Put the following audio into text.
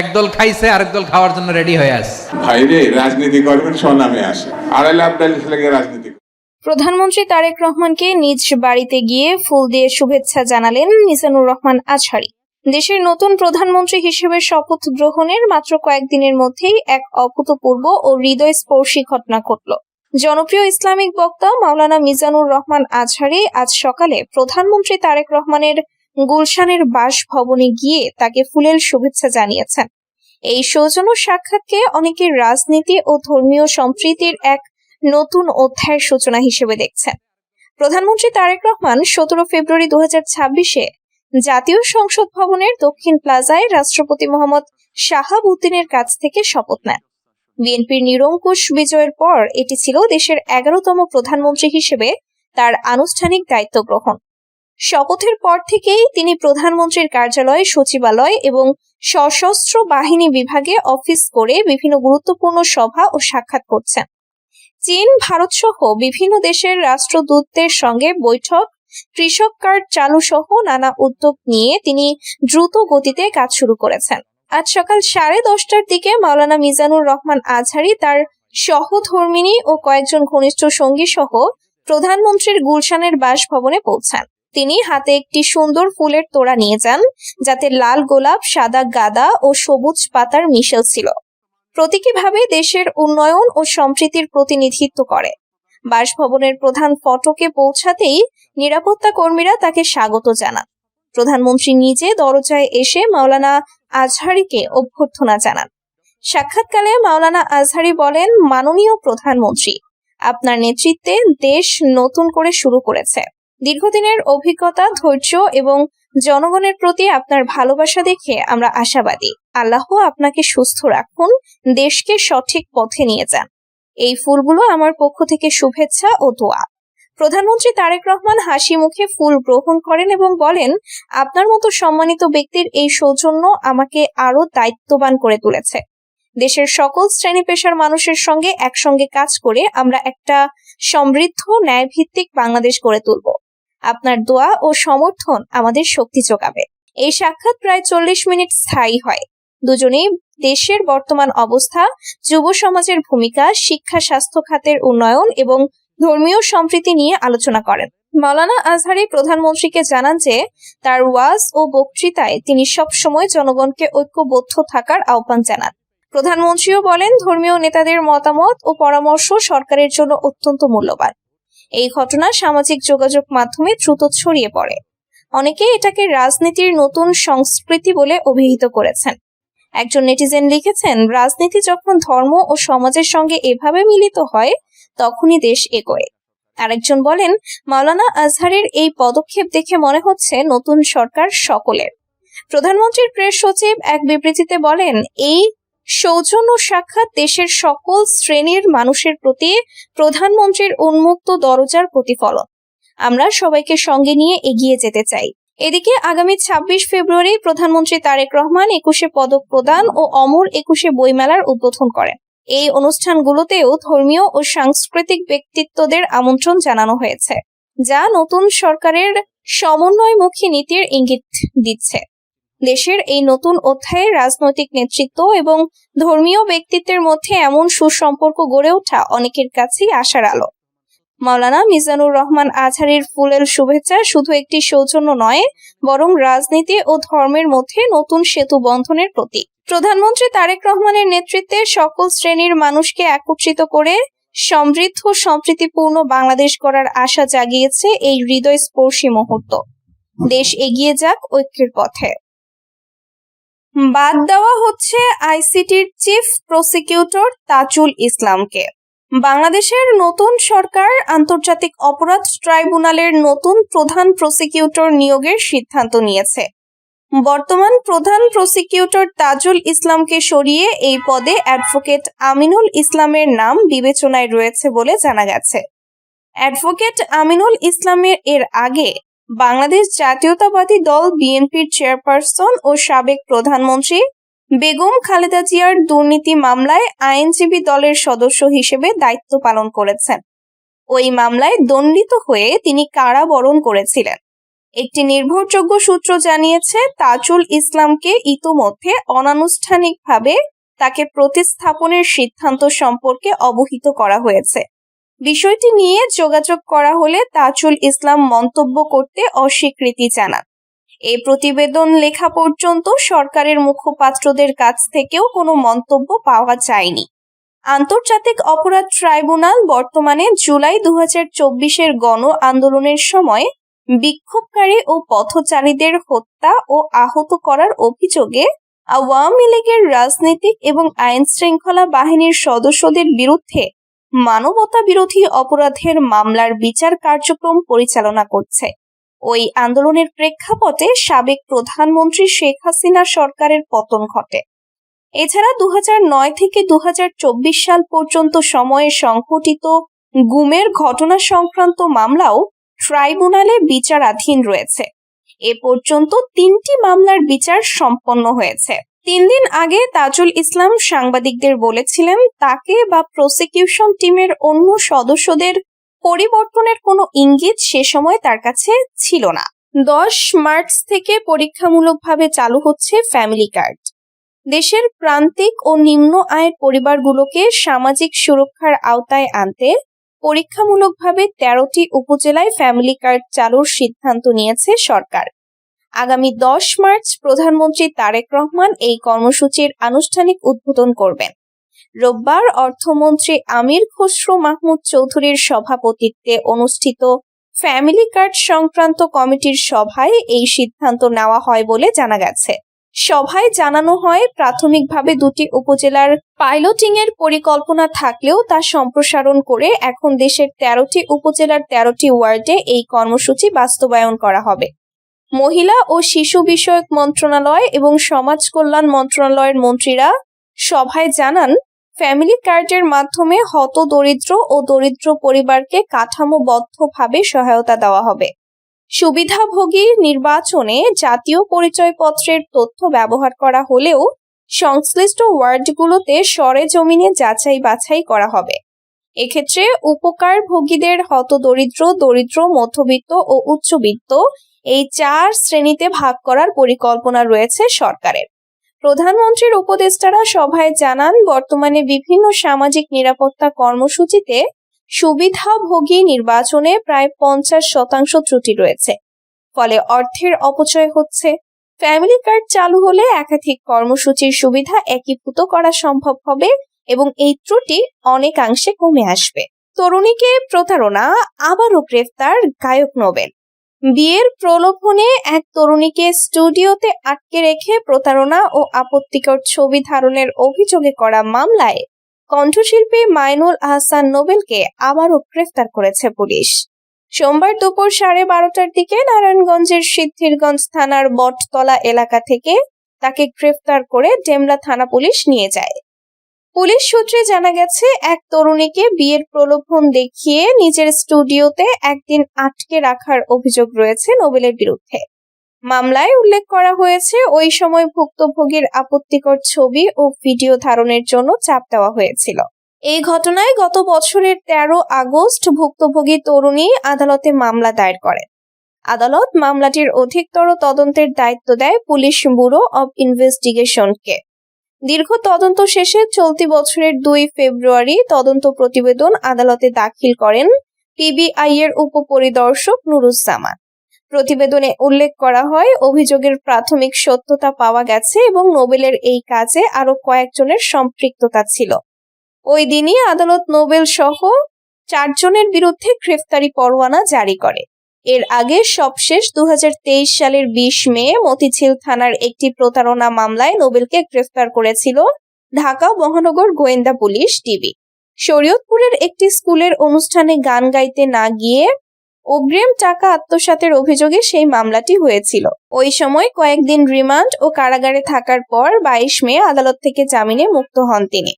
একদল খাইছে, আরেক দল খাওয়ার জন্য রেডি হয়ে আছে। ভাইরে রাজনীতি করবেন স্বনামে আসে, আড়াই লাখ লাগে রাজনীতি। প্রধানমন্ত্রী তারেক রহমানকে নিজ বাড়িতে গিয়ে ফুল দিয়ে শুভেচ্ছা জানালেন মিজানুর রহমান আজহারী। দেশের নতুন প্রধানমন্ত্রী হিসেবে শপথ গ্রহণের মাত্র কয়েকদিনের মধ্যেই এক অভূতপূর্ব ও হৃদয়স্পর্শী ঘটনা ঘটল। জনপ্রিয় ইসলামিক বক্তা মাওলানা মিজানুর রহমান আজহারী আজ সকালে প্রধানমন্ত্রী তারেক রহমানের গুলশানের বাসভবনে গিয়ে তাকে ফুলেল শুভেচ্ছা জানিয়েছেন। এই সৌজন্য সাক্ষাৎকে অনেকে রাজনীতি ও ধর্মীয় সম্প্রীতির এক নতুন অধ্যায়ের সূচনা হিসেবে দেখছেন। প্রধানমন্ত্রী তারেক রহমান 17 ফেব্রুয়ারি 2026-এ জাতীয় সংসদ ভবনের দক্ষিণ প্লাজায় রাষ্ট্রপতি মোহাম্মদ শাহাব উদ্দিনের কাছ থেকে শপথ নেন। বিএনপির নিরঙ্কুশ বিজয়ের পর এটি ছিল দেশের 11তম প্রধানমন্ত্রী হিসেবে তার আনুষ্ঠানিক দায়িত্ব গ্রহণ। শপথের পর থেকেই তিনি প্রধানমন্ত্রীর কার্যালয়, সচিবালয় এবং সশস্ত্র বাহিনী বিভাগে অফিস করে বিভিন্ন গুরুত্বপূর্ণ সভা ও সাক্ষাৎ করছেন। চীন, ভারত সহ বিভিন্ন দেশের রাষ্ট্রদূতদের সঙ্গে বৈঠক, কৃষক কার্ড চালু সহ নানা উদ্যোগ নিয়ে তিনি দ্রুত গতিতে কাজ শুরু করেছেন। আজ সকাল 10:30টার দিকে মাওলানা মিজানুর রহমান আজহারী তার সহধর্মিণী ও কয়েকজন ঘনিষ্ঠ সঙ্গী সহ প্রধানমন্ত্রীর গুলশানের বাসভবনে পৌঁছান। তিনি হাতে একটি সুন্দর ফুলের তোড়া নিয়ে যান, যাতে লাল গোলাপ, সাদা গাঁদা ও সবুজ পাতার মিশেল ছিল। প্রতীকীভাবে দেশের উন্নয়ন ও সম্প্রীতির প্রতিনিধিত্ব করে। বাসভবনের প্রধান ফটকে পৌঁছাতেই নিরাপত্তা কর্মীরা তাকে স্বাগত জানান। প্রধানমন্ত্রী নিজে দরজায় এসে মাওলানা আজহারীকে অভ্যর্থনা জানান। সাক্ষাৎকালে মাওলানা আজহারী বলেন, মাননীয় প্রধানমন্ত্রী, আপনার নেতৃত্বে দেশ নতুন করে শুরু করেছে। দীর্ঘদিনের অভিজ্ঞতা, ধৈর্য এবং জনগণের প্রতি আপনার ভালোবাসা দেখে আমরা আশাবাদী। আল্লাহ আপনাকে সুস্থ রাখুন, দেশকে সঠিক পথে নিয়ে যান। এই ফুলগুলো আমার পক্ষ থেকে শুভেচ্ছা ও দোয়া। প্রধানমন্ত্রী তারেক রহমান হাসি মুখে ফুল গ্রহণ করেন এবং বলেন, আপনার মতো সম্মানিত ব্যক্তির এই সৌজন্য আমাকে আরো দায়িত্ববান করে তুলেছে। দেশের সকল শ্রেণী পেশার মানুষের সঙ্গে একসঙ্গে কাজ করে আমরা একটা সমৃদ্ধ, ন্যায়ভিত্তিক বাংলাদেশ গড়ে তুলব। আপনার দোয়া ও সমর্থন আমাদের শক্তি যোগাবে। এই সাক্ষাৎ প্রায় 40 মিনিট স্থায়ী হয়। দুজনেই দেশের বর্তমান অবস্থা, যুব সমাজের ভূমিকা, শিক্ষা, স্বাস্থ্য খাতের উন্নয়ন এবং ধর্মীয় সম্প্রীতি নিয়ে আলোচনা করেন। মাওলানা আজহারী প্রধানমন্ত্রীকে জানান যে তার ওয়াজ ও বক্তৃতায় তিনি সব সময় জনগণকে ঐক্যবদ্ধ থাকার আহ্বান জানান। প্রধানমন্ত্রীও বলেন, ধর্মীয় নেতাদের মতামত ও পরামর্শ সরকারের জন্য অত্যন্ত মূল্যবান। এই ঘটনা সামাজিক যোগাযোগ মাধ্যমে দ্রুত ছড়িয়ে পড়ে। অনেকে এটাকে রাজনীতির নতুন সংস্কৃতি বলে অভিহিত করেছেন। একজন নেটিজেন লিখেছেন, রাজনীতি যখন ধর্ম ও সমাজের সঙ্গে এভাবে মিলিত হয় তখনই দেশ এগোয়। আরেকজন বলেন, মাওলানা আজহারীর এই পদক্ষেপ দেখে মনে হচ্ছে নতুন সরকার সকলের। প্রধানমন্ত্রীর প্রেস সচিব এক বিবৃতিতে বলেন, এই সৌজন্য সাক্ষাৎ দেশের সকল শ্রেণীর মানুষের প্রতি প্রধানমন্ত্রীর উন্মুক্ত দরজার প্রতিফলন। আমরা সবাইকে সঙ্গে নিয়ে এগিয়ে যেতে চাই। এদিকে আগামী 26 ফেব্রুয়ারি প্রধানমন্ত্রী তারেক রহমান 21শে পদক প্রদান ও অমর 21শে বইমেলার উদ্বোধন করেন। এই অনুষ্ঠানগুলোতেও ধর্মীয় ও সাংস্কৃতিক ব্যক্তিত্বদের আমন্ত্রণ জানানো হয়েছে, যা নতুন সরকারের সমন্বয়মুখী নীতির ইঙ্গিত দিচ্ছে। দেশের এই নতুন অধ্যায়ে রাজনৈতিক নেতৃত্ব এবং ধর্মীয় ব্যক্তিত্বের মধ্যে এমন সুসম্পর্ক গড়ে ওঠা অনেকের কাছেই আশার আলো। মাওলানা মিজানুর রহমান আজহারীর ফুলেল শুভেচ্ছা শুধু একটি সৌজন্য নয়, বরং রাজনীতি ও ধর্মের মধ্যে নতুন সেতু বন্ধনের প্রতীক। প্রধানমন্ত্রী তারেক রহমানের নেতৃত্বে সকল শ্রেণীর মানুষকে একত্রিত করে সমৃদ্ধ, সম্প্রীতিপূর্ণ বাংলাদেশ গড়ার আশা জাগিয়েছে এই হৃদয়স্পর্শী মুহূর্ত। দেশ এগিয়ে যাক ঐক্যের পথে। বাদ দেওয়া হচ্ছে আইসিটির চিফ প্রসিকিউটর তাজুল ইসলামকে। বাংলাদেশের নতুন সরকার আন্তর্জাতিক অপরাধ ট্রাইব্যুনালের নতুন প্রধান প্রসিকিউটর নিয়োগের সিদ্ধান্ত নিয়েছে। বর্তমান প্রধান প্রসিকিউটর তাজুল ইসলামকে সরিয়ে এই পদে অ্যাডভোকেট আমিনুল ইসলামের নাম বিবেচনায় রয়েছে বলে জানা গেছে। অ্যাডভোকেট আমিনুল ইসলামের এর আগে বাংলাদেশ জাতীয়তাবাদী দল বিএনপির চেয়ারপারসন ও সাবেক প্রধানমন্ত্রী বেগম খালেদা জিয়ার দুর্নীতি মামলায় আইনজীবী দলের সদস্য হিসেবে দায়িত্ব পালন করেছেন। ওই মামলায় দণ্ডিত হয়ে তিনি কারাবরণ করেছিলেন। একটি নির্ভরযোগ্য সূত্র জানিয়েছে, তাজুল ইসলামকে ইতোমধ্যে অনানুষ্ঠানিকভাবে তাকে প্রতিস্থাপনের সিদ্ধান্ত সম্পর্কে অবহিত করা হয়েছে। বিষয়টি নিয়ে যোগাযোগ করা হলে তাজুল ইসলাম মন্তব্য করতে অস্বীকৃতি জানান। এই প্রতিবেদন লেখা পর্যন্ত সরকারের মুখপাত্রদের কাছ থেকেও কোনো মন্তব্য পাওয়া যায়নি। আন্তর্জাতিক অপরাধ ট্রাইব্যুনাল বর্তমানে জুলাই 2024-এর গণ আন্দোলনের সময় বিক্ষোভকারী ও পথচারীদের হত্যা ও আহত করার অভিযোগে আওয়ামী লীগের রাজনৈতিক এবং আইন শৃঙ্খলা বাহিনীর সদস্যদের বিরুদ্ধে মানবতা বিরোধী অপরাধের মামলার বিচার কার্যক্রম পরিচালনা করছে। ওই আন্দোলনের প্রেক্ষাপটে সাবেক প্রধানমন্ত্রী শেখ হাসিনা সরকারের পতন ঘটে। এছাড়া 2009 থেকে 2024 সাল পর্যন্ত সময়ে সংঘটিত গুমের ঘটনা সংক্রান্ত মামলাও ট্রাইব্যুনালে বিচারাধীন রয়েছে। এ পর্যন্ত 3টি মামলার বিচার সম্পন্ন হয়েছে। 3 দিন আগে তাজুল ইসলাম সাংবাদিকদের বলেছিলেন, তাকে বা প্রসিকিউশন টিমের অন্য সদস্যদের পরিবর্তনের কোনো ইঙ্গিত সে সময় তার কাছে ছিল না। 10 মার্চ থেকে পরীক্ষামূলকভাবে চালু হচ্ছে ফ্যামিলি কার্ড। দেশের প্রান্তিক ও নিম্ন আয়ের পরিবারগুলোকে সামাজিক সুরক্ষার আওতায় আনতে পরীক্ষামূলকভাবে 13টি উপজেলায় ফ্যামিলি কার্ড চালুর সিদ্ধান্ত নিয়েছে সরকার। আগামী 10 মার্চ প্রধানমন্ত্রী তারেক রহমান এই কর্মসূচির আনুষ্ঠানিক উদ্বোধন করবেন। রোববার অর্থমন্ত্রী আমির খসরু মাহমুদ চৌধুরীর সভাপতিত্বে অনুষ্ঠিত ফ্যামিলি কার্ড সংক্রান্ত কমিটির সভায় এই সিদ্ধান্ত নেওয়া হয় বলে জানা গেছে। সভায় জানানো হয়, প্রাথমিকভাবে 2টি উপজেলার পাইলটিং এর পরিকল্পনা থাকলেও তা সম্প্রসারণ করে এখন দেশের 13টি উপজেলার 13টি ওয়ার্ডে এই কর্মসূচি বাস্তবায়ন করা হবে। মহিলা ও শিশু বিষয়ক মন্ত্রণালয় এবং সমাজ কল্যাণ মন্ত্রণালয়ের মন্ত্রীরা সভায় জানান, ফ্যামিলি কার্ডের মাধ্যমে হতদরিদ্র ও দরিদ্র পরিবারকে কাঠামোবদ্ধভাবে সহায়তা দেওয়া হবে। সুবিধাভোগী নির্বাচনে জাতীয় পরিচয়পত্রের তথ্য ব্যবহার করা হলেও সংশ্লিষ্ট ওয়ার্ডগুলোতে সরেজমিনে যাচাই বাছাই করা হবে। এক্ষেত্রে উপকারভোগীদের হতদরিদ্র, দরিদ্র, মধ্যবিত্ত ও উচ্চবিত্ত এই 4 শ্রেণীতে ভাগ করার পরিকল্পনা রয়েছে সরকারের। প্রধানমন্ত্রীর উপদেষ্টারা সভায় জানান, বর্তমানে বিভিন্ন সামাজিক নিরাপত্তা কর্মসূচিতে সুবিধাভোগী নির্বাচনে প্রায় 50% ত্রুটি রয়েছে, ফলে অর্থের অপচয় হচ্ছে। ফ্যামিলি কার্ড চালু হলে একাধিক কর্মসূচির সুবিধা একীভূত করা সম্ভব হবে এবং এই ত্রুটি অনেকাংশে কমে আসবে। তরুণীকে প্রতারণা, আবারও গ্রেফতার গায়ক নোবেল। বিয়ের প্রলোভনে এক তরুণীকে স্টুডিওতে আটকে রেখে প্রতারণা ও আপত্তিকর ছবি ধারণের অভিযোগে করা মামলায় কণ্ঠশিল্পী মাইনুল আহসান নোবেলকে আবারও গ্রেফতার করেছে পুলিশ। সোমবার দুপুর 12:30টার দিকে নারায়ণগঞ্জের সিদ্ধিরগঞ্জ থানার বটতলা এলাকা থেকে তাকে গ্রেফতার করে ডেমরা থানা পুলিশ নিয়ে যায়। পুলিশ সূত্রে জানা গেছে, এক তরুণীকে বিয়ের প্রলোভন দেখিয়ে নিজের স্টুডিওতে একদিন আটকে রাখার অভিযোগ রয়েছে নোবেলের বিরুদ্ধে। মামলায় উল্লেখ করা হয়েছে, ওই সময় ভুক্তভোগীর আপত্তিকর ছবি ও ভিডিও ধারণের জন্য চাপ দেওয়া হয়েছিল। এই ঘটনায় গত বছরের 13 আগস্ট ভুক্তভোগী তরুণী আদালতে মামলা দায়ের করেন। আদালত মামলাটির অধিকতর তদন্তের দায়িত্ব দেয় পুলিশ ব্যুরো অব ইনভেস্টিগেশনকে। দীর্ঘ তদন্ত শেষে চলতি বছরের 2 ফেব্রুয়ারি তদন্ত প্রতিবেদন আদালতে দাখিল করেন পিবিআই এর উপপরিদর্শক নুরুজ্জামান। প্রতিবেদনে উল্লেখ করা হয়, অভিযোগের প্রাথমিক সত্যতা পাওয়া গেছে এবং নোবেলের এই কাজে আরো কয়েকজনের সম্পৃক্ততা ছিল। ওই দিনই আদালত নোবেল সহ 4 জনের বিরুদ্ধে গ্রেফতারি পরোয়ানা জারি করে। এর আগে সবশেষ 2023 সালের 20 মে মতিঝিল থানার একটি প্রতারণা মামলায় নোবেলকে গ্রেফতার করেছিল ঢাকা মহানগর গোয়েন্দা পুলিশ ডিবি। শরীয়তপুরের একটি স্কুলের অনুষ্ঠানে গান গাইতে না গিয়ে অগ্রিম টাকা আত্মসাতের অভিযোগে সেই মামলাটি হয়েছিল। ওই সময় কয়েকদিন রিমান্ড ও কারাগারে থাকার পর 22 মে আদালত থেকে জামিনে মুক্ত হন তিনি।